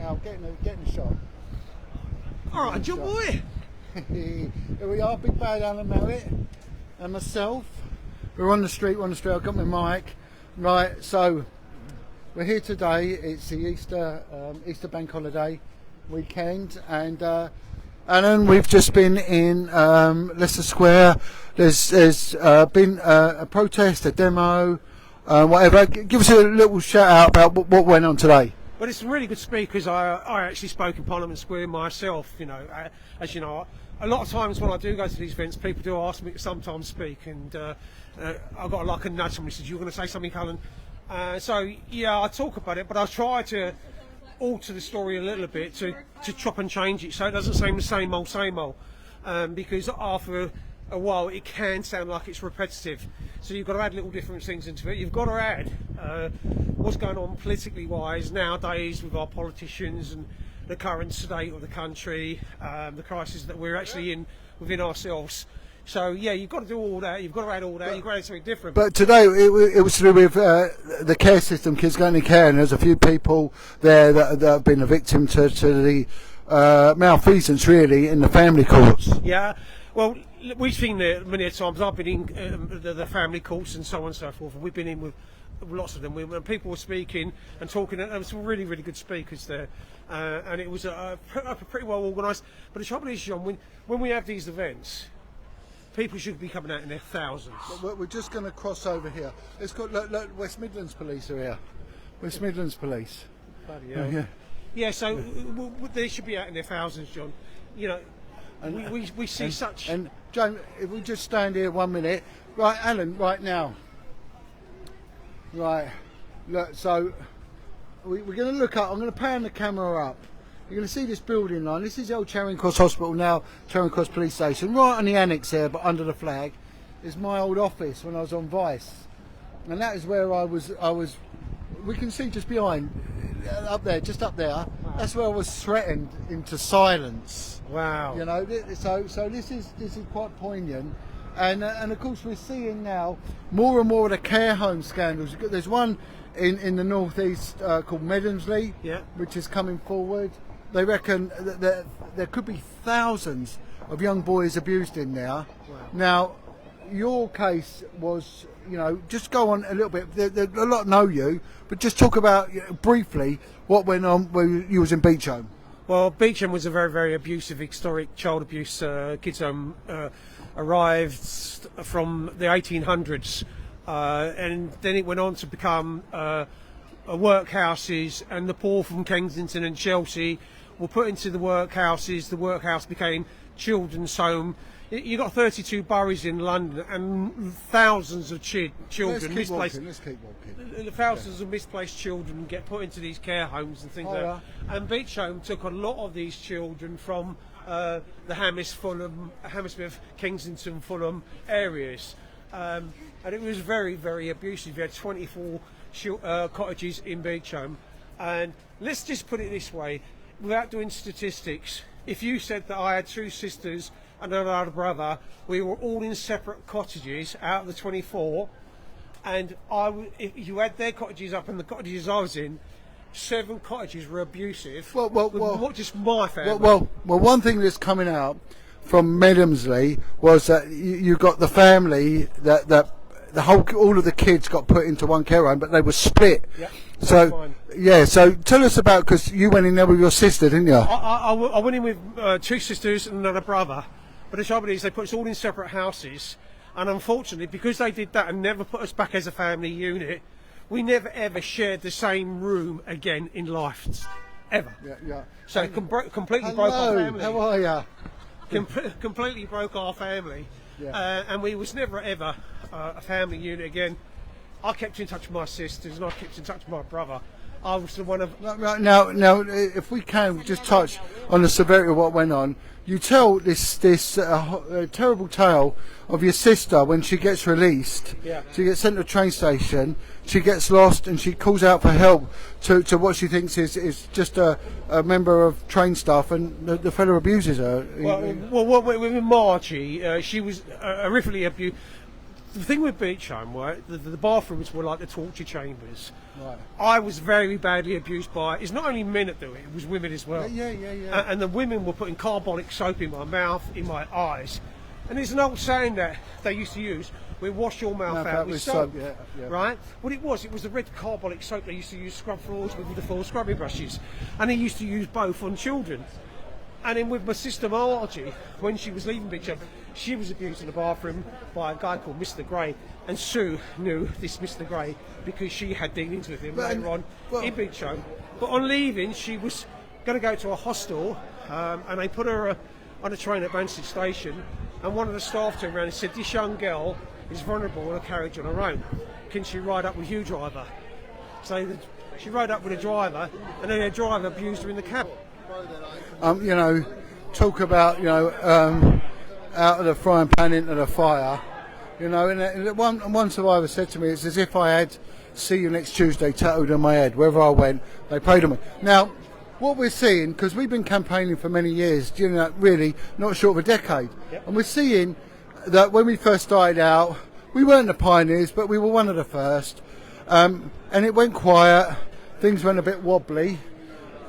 Now, getting a shot. All right, Jon boy. Here we are, Big Bad Alan Merritt and myself. We're on the street, I've got my mic. Right, so we're here today. It's the Easter bank holiday weekend, and Alan, we've just been in Leicester Square. There's been a protest, a demo, whatever. Give us a little shout out about what went on today. Well, it's some really good speakers. I actually spoke in Parliament Square myself. You know, as you know, a lot of times when I do go to these events, people do ask me to sometimes speak, and I got like a nudge. Somebody says, "You're going to say something, Alan." So yeah, I talk about it, but I try to alter the story a little bit to chop and change it so it doesn't seem the same old, because after a while it can sound like it's repetitive. So you've got to add little different things into it. You've got to add what's going on politically wise nowadays with our politicians and the current state of the country, the crisis that we're actually in within ourselves. So yeah, you've got to do all that. You've got to add all that. You've got to add something different. But today it was to do with the care system, kids going to care, and there's a few people there that have been a victim to the malfeasance, really, in the family courts. Yeah, well, we've seen it many times. I've been in the family courts and so on and so forth, and we've been in with lots of them. When people were speaking and talking, and there were some really, really good speakers there, and it was pretty well organised. But the trouble is, Jon, when we have these events, people should be coming out in their thousands. We're just going to cross over here. Let's go. Look, West Midlands Police are here. West Midlands Police. Bloody hell. Yeah. So they should be out in their thousands, Jon. You know, and we see such. And Joan, if we just stand here 1 minute, right, Alan, right now. Right, look. So we're going to look up. I'm going to pan the camera up. You're going to see this building line. This is the old Charing Cross Hospital, now Charing Cross Police Station. Right on the annex there, but under the flag, is my old office when I was on Vice. And that is where I was. We can see just behind, up there, just up there. Wow. That's where I was threatened into silence. Wow. You know, so this is quite poignant. And of course we're seeing now more and more of the care home scandals. There's one in the northeast called Medemsley, yeah, which is coming forward. They reckon that there could be thousands of young boys abused in there. Wow. Now, your case was, you know, just go on a little bit. A lot know you, but just talk about briefly what went on when you was in Beecham. Well, Beecham was a very, very abusive, historic child abuse kids home. Arrived from the 1800s, and then it went on to become workhouses, and the poor from Kensington and Chelsea were put into the workhouses. The workhouse became children's home. You got 32 boroughs in London, and thousands of children misplaced. Let's keep walking. Thousands of misplaced children get put into these care homes and things like that. And Beecham took a lot of these children from the Hammersmith, Kensington, Fulham areas, and it was very, very abusive. You had 24 cottages in Beecham, and let's just put it this way, without doing statistics, if you said that I had two sisters and another brother, we were all in separate cottages out of the 24, and if you add their cottages up and the cottages I was in, 7 cottages were abusive. Well, not just my family. Well, one thing that's coming out from Medemsley was that you got the family that all of the kids got put into one care home, but they were split. Yeah. So fine. Yeah, so tell us about, because you went in there with your sister, didn't you? I went in with 2 sisters and another brother, but the trouble is they put us all in separate houses, and unfortunately, because they did that and never put us back as a family unit, we never ever shared the same room again in life, ever. Yeah. So it completely broke our family. How are you? Completely broke our family, yeah. And we was never ever a family unit again. I kept in touch with my sisters, and I kept in touch with my brother. I was the one of... Now, if we can just touch on the severity of what went on. You tell this terrible tale of your sister when she gets released. Yeah. She gets sent to a train station, she gets lost, and she calls out for help to what she thinks is just a member of train staff, and the fellow abuses her. Well, with Margie, she was horrifically abused. The thing with Beecham, right, the bathrooms were like the torture chambers. Right. I was very badly abused by, it's not only men that do it, it was women as well. Yeah. And the women were putting carbolic soap in my mouth, in my eyes. And there's an old saying that they used to use, we wash your mouth out with soap. Yeah. Right? What it was the red carbolic soap they used to use scrub floors with the full scrubbing brushes. And they used to use both on children. And then with my sister Margie, when she was leaving Big Show, she was abused in the bathroom by a guy called Mr. Gray. And Sue knew this Mr. Gray because she had dealings with him later on in Big Show. But on leaving, she was going to go to a hostel, and they put her on a train at Banstead Station. And one of the staff turned around and said, "This young girl is vulnerable in a carriage on her own. Can she ride up with you, driver?" So she rode up with a driver, and then her driver abused her in the cab. Talk about, out of the frying pan into the fire. And one survivor said to me, it's as if I had "See you next Tuesday" tattooed on my head. Wherever I went, they prayed on me. Now, what we're seeing, because we've been campaigning for many years, really not short of a decade, and we're seeing that when we first started out, we weren't the pioneers, but we were one of the first, and it went quiet, things went a bit wobbly,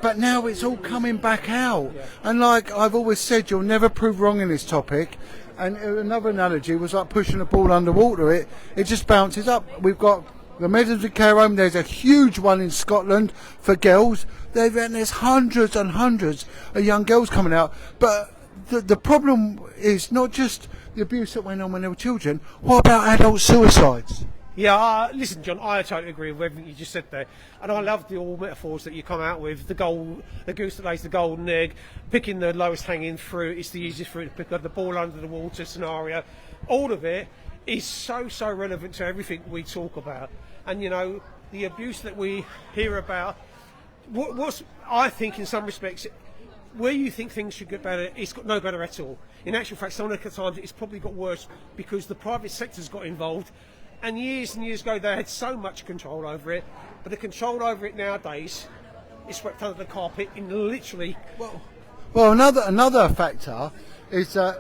but now it's all coming back out. And like I've always said, you'll never prove wrong in this topic. And another analogy was like pushing a ball underwater. It just bounces up. We've got the Medicine Care Home. There's a huge one in Scotland for girls. There's hundreds and hundreds of young girls coming out. But the problem is not just the abuse that went on when they were children. What about adult suicides? Yeah, listen, John, I totally agree with everything you just said there. And I love the all metaphors that you come out with. The goose that lays the golden egg, picking the lowest hanging fruit, it's the easiest fruit to pick up, the ball under the water scenario. All of it is so relevant to everything we talk about. And, the abuse that we hear about, what's, I think, in some respects, where you think things should get better, it's got no better at all. In actual fact, some of the times it's probably got worse because the private sector's got involved. And years ago, they had so much control over it, but the control over it nowadays is swept under the carpet in literally. Well, another factor is that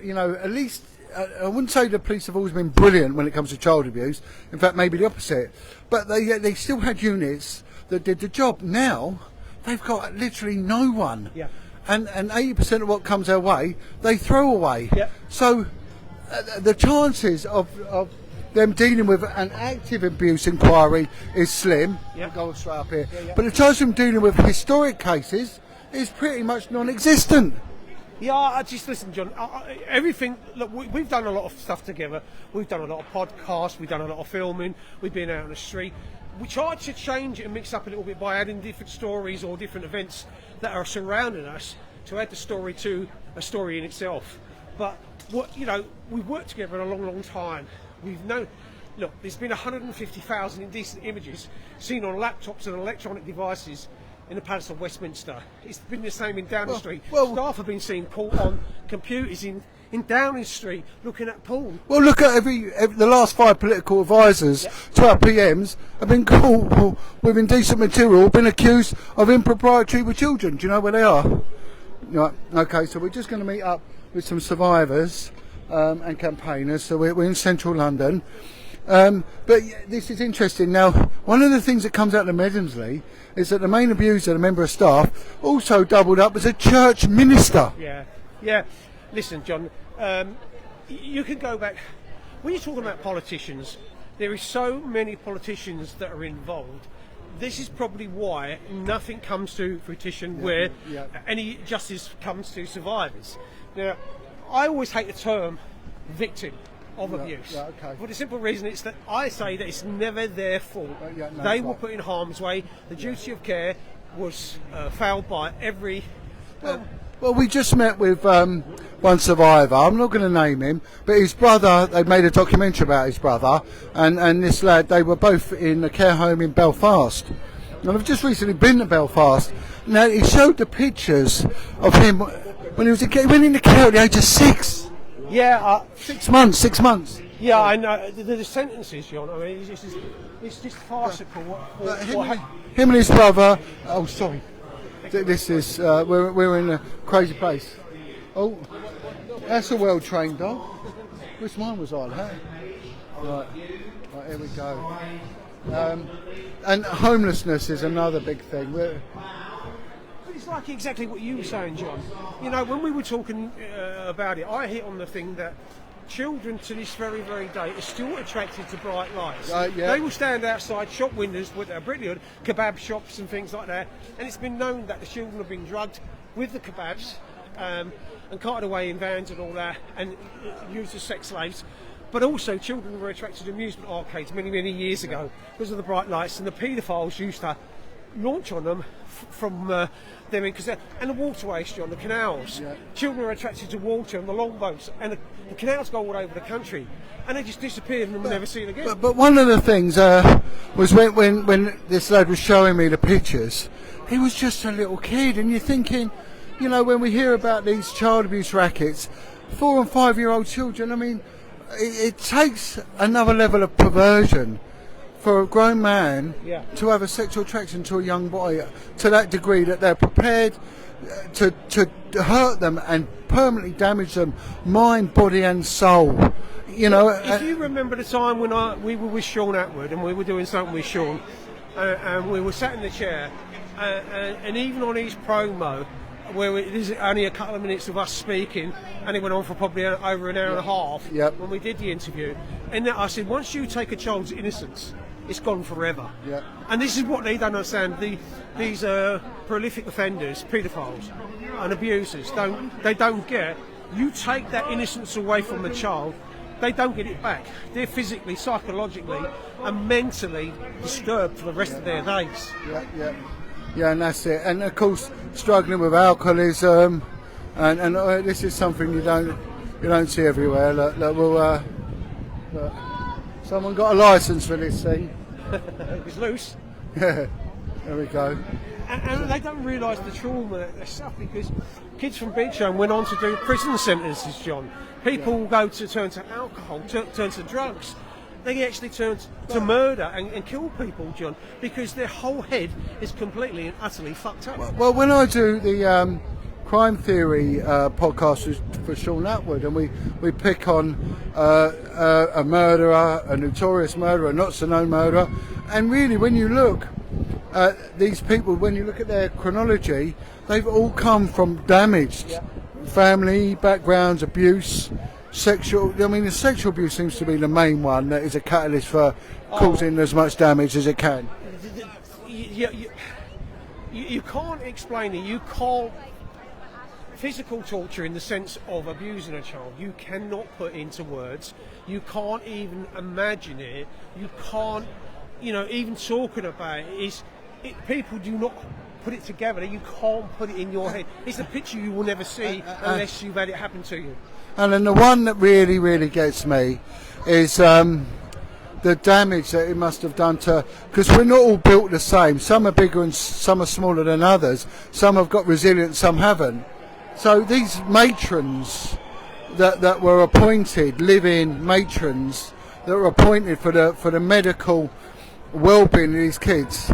at least I wouldn't say the police have always been brilliant when it comes to child abuse. In fact, maybe the opposite. But they still had units that did the job. Now they've got literally no one. Yeah. And 80% of what comes their way, they throw away. Yeah. So the chances of them dealing with an active abuse inquiry is slim. Yeah. I'll go straight up here. Yeah. But the chance of them dealing with historic cases is pretty much non-existent. Yeah, I just listen, John. Everything. Look, we've done a lot of stuff together. We've done a lot of podcasts. We've done a lot of filming. We've been out on the street. We tried to change it and mix up a little bit by adding different stories or different events that are surrounding us to add the story to a story in itself. But we've worked together a long time. We've known. Look, there's been 150,000 indecent images seen on laptops and electronic devices in the Palace of Westminster. It's been the same in Downing Street. Staff have been seen caught on computers in Downing Street looking at porn. Well, look at the last 5 political advisors to our PMs have been caught with indecent material, been accused of impropriety with children. Do you know where they are? Right. Okay, so we're just going to meet up with some survivors and campaigners. So we're in central London. But this is interesting. Now, one of the things that comes out of Medemsley is that the main abuser, the member of staff, also doubled up as a church minister. Yeah. Listen, John, you can go back. When you're talking about politicians, there is so many politicians that are involved. This is probably why nothing comes to fruition where any justice comes to survivors. Now, I always hate the term victim of abuse. For the simple reason it's that I say that it's never their fault. They were put in harm's way. The duty of care was failed by every. Well, we just met with one survivor. I'm not going to name him, but his brother. They made a documentary about his brother and this lad. They were both in a care home in Belfast, and I've just recently been to Belfast. Now he showed the pictures of him when he was a kid. He went into care at the age of 6. Yeah, 6 months. 6 months. Yeah, I know. The sentences, John. I mean, it's just farcical. Him and his brother. Oh, sorry. This is we're in a crazy place. Oh, that's a well-trained dog. Which mine was on, huh? Right, here we go. And homelessness is another big thing. But it's like exactly what you were saying, John. You know, when we were talking about it, I hit on the thing that children to this very, very day are still attracted to bright lights. Yeah. They will stand outside shop windows with their British kebab shops and things like that, and it's been known that the children have been drugged with the kebabs and carted away in vans and all that, and used as sex slaves. But also, children were attracted to amusement arcades many, many years ago because of the bright lights, and the paedophiles used to launch on them from them, because and the waterways, John, the canals. Yeah. Children are attracted to water and the longboats, and the canals go all over the country, and they just disappear and we'll never see it again. But one of the things was when this lad was showing me the pictures, he was just a little kid, and you're thinking, you know, when we hear about these child abuse rackets, 4 and 5 year old children, I mean, it takes another level of perversion for a grown man to have a sexual attraction to a young boy to that degree that they're prepared to hurt them and permanently damage them, mind, body and soul. You know. If you remember the time when we were with Sean Atwood and we were doing something with Sean, and we were sat in the chair, and even on his promo, where it is only a couple of minutes of us speaking, and it went on for probably over an hour and a half when we did the interview. And I said, once you take a child's innocence, it's gone forever. Yeah. And this is what they don't understand. These prolific offenders, paedophiles and abusers, they don't get. You take that innocence away from the child, they don't get it back. They're physically, psychologically and mentally disturbed for the rest of their days. Yeah, and that's it. And of course, struggling with alcoholism, and this is something you don't see everywhere. Look, someone got a license for this thing. It was loose. Yeah, there we go. And they don't realise the trauma that they suffer, because kids from Beecham went on to do prison sentences, John. People go to turn to alcohol, turn to drugs. They actually turn to murder and kill people, John, because their whole head is completely and utterly fucked up. Well, when I do the crime theory podcast for Sean Atwood, and we pick on a murderer, a notorious murderer, not so known murderer, and really when you look at these people, when you look at their chronology, they've all come from damaged family backgrounds, abuse. The sexual abuse seems to be the main one that is a catalyst for causing as much damage as it can. You can't explain it. You can't. Physical torture in the sense of abusing a child, you cannot put into words. You can't even imagine it. You can't, even talking about it people do not put it together. You can't put it in your head. It's a picture you will never see unless you've had it happen to you. And then the one that really, really gets me is the damage that it must have done to, because we're not all built the same. Some are bigger and some are smaller than others. Some have got resilience, some haven't. So these matrons that were appointed, live-in matrons that were appointed for the medical well-being of these kids,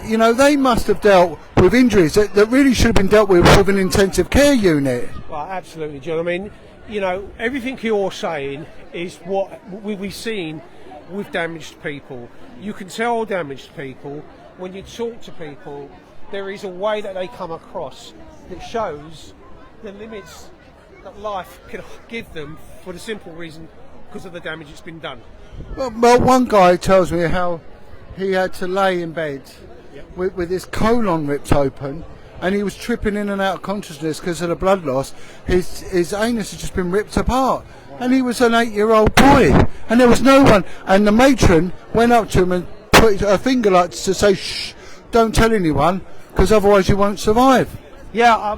they must have dealt with injuries that really should have been dealt with an intensive care unit. Well, absolutely, John. I mean, everything you're saying is what we've seen with damaged people. You can tell damaged people when you talk to people. There is a way that they come across that shows the limits that life can give them for the simple reason because of the damage that's been done. Well, one guy tells me how he had to lay in bed with his colon ripped open, and he was tripping in and out of consciousness because of the blood loss. His anus had just been ripped apart, and he was an 8-year-old boy, and there was no one. And the matron went up to him and put her finger like to say, "Shh, don't tell anyone, because otherwise you won't survive." Yeah,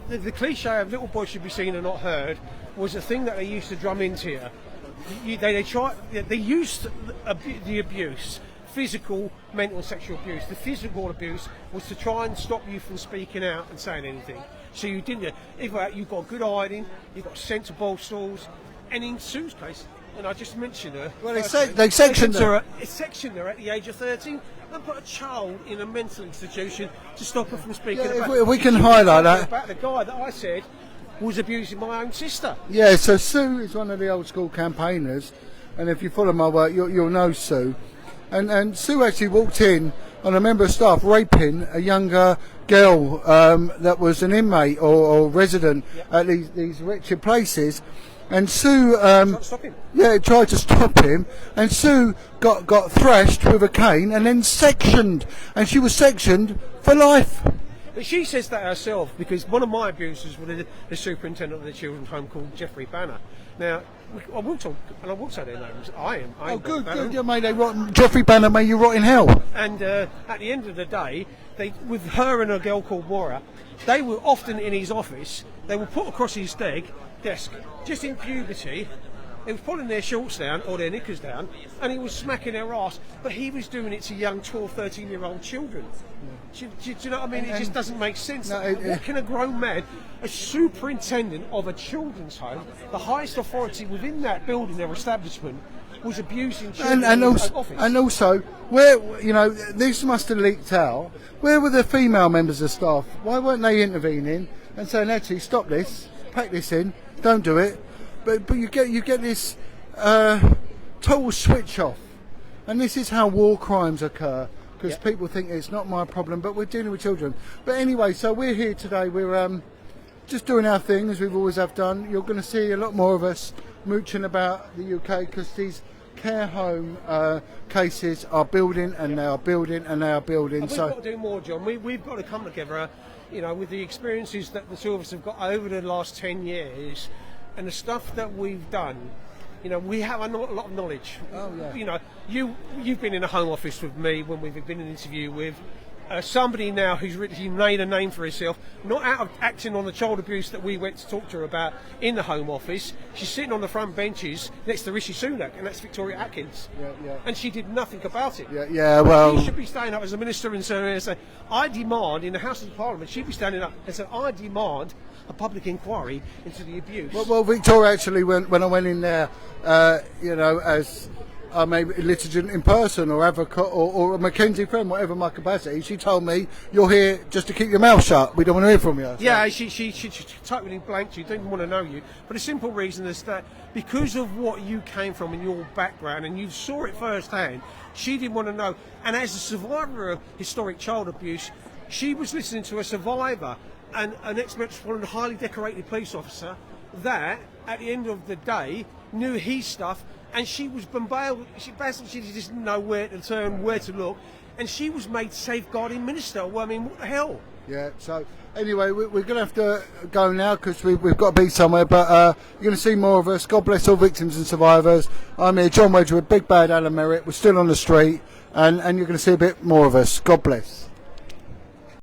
the cliche of little boys should be seen and not heard was a thing that they used to drum into you. They used the abuse, physical, mental and sexual abuse. The physical abuse was to try and stop you from speaking out and saying anything. So you didn't. If you got good hiding, you got sent to ball stalls, and in Sue's case, and I just mentioned her. Well, they sectioned her. They sectioned her at the age of 13. And put a child in a mental institution to stop her from speaking about. If we can highlight that. About the guy that I said was abusing my own sister. Yeah, so Sue is one of the old school campaigners, and if you follow my work, you'll know Sue. And Sue actually walked in on a member of staff raping a younger girl that was an inmate or resident at these wretched places. And Sue, Stop him. yeah, tried to stop him, and Sue got thrashed with a cane and then sectioned, and she was sectioned for life. But she says that herself, because one of my abusers was the superintendent of the children's home called Jeffrey Banner. Now, I will talk, and I will say their names. I am. Oh, good, Banner. good. May they rot, Jeffrey Banner, may you rot in hell. And at the end of the day, with her and a girl called Maura, they were often in his office. They were put across his desk, just in puberty. He was pulling their shorts down or their knickers down, and he was smacking their ass. But he was doing it to young 12, 13-year-old children. Do you know what I mean? It just doesn't make sense. What can a grown man, a superintendent of a children's home, the highest authority within that building, their establishment, was abusing children And in his office? also, where, this must have leaked out. Where were the female members of staff? Why weren't they intervening and saying, actually, stop this, pack this in, don't do it? But you get this total switch off, and this is how war crimes occur, because people think it's not my problem, but we're dealing with children. But anyway, so we're here today. We're just doing our thing as we've always have done. You're going to see a lot more of us mooching about the UK, because these care home cases are building, and they are building, and they are building. And we've got to do more, John. We've got to come together, with the experiences that the two of us have got over the last 10 years. And the stuff that we've done, we have a lot of knowledge. Oh, yeah. You've been in a home office with me when we've been in an interview with somebody now who's really made a name for herself, not out of acting on the child abuse that we went to talk to her about in the home office. She's sitting on the front benches next to Rishi Sunak, and that's Victoria Atkins. Yeah. And she did nothing about it. Yeah, well, She should be standing up as a minister and say, I demand, in the House of Parliament, she'd be standing up and saying, I demand a public inquiry into the abuse. Well, Victoria actually, when I went in there, as maybe litigant in person or advocate or a Mackenzie friend, whatever my capacity, she told me, you're here just to keep your mouth shut. We don't want to hear from you. So. Yeah, she totally blanked you, didn't want to know you. But the simple reason is that because of what you came from in your background and you saw it firsthand, she didn't want to know. And as a survivor of historic child abuse, she was listening to a survivor and an ex-Metropolitan highly decorated police officer that, at the end of the day, knew his stuff, and she was bombarded. She just didn't know where to turn, where to look, and she was made safeguarding minister. Well, I mean, what the hell? Yeah, so anyway, we're going to have to go now, because we've got to be somewhere, but you're going to see more of us. God bless all victims and survivors. I'm here, Jon Wedger with Big Bad Alan Merritt. We're still on the street, and you're going to see a bit more of us. God bless.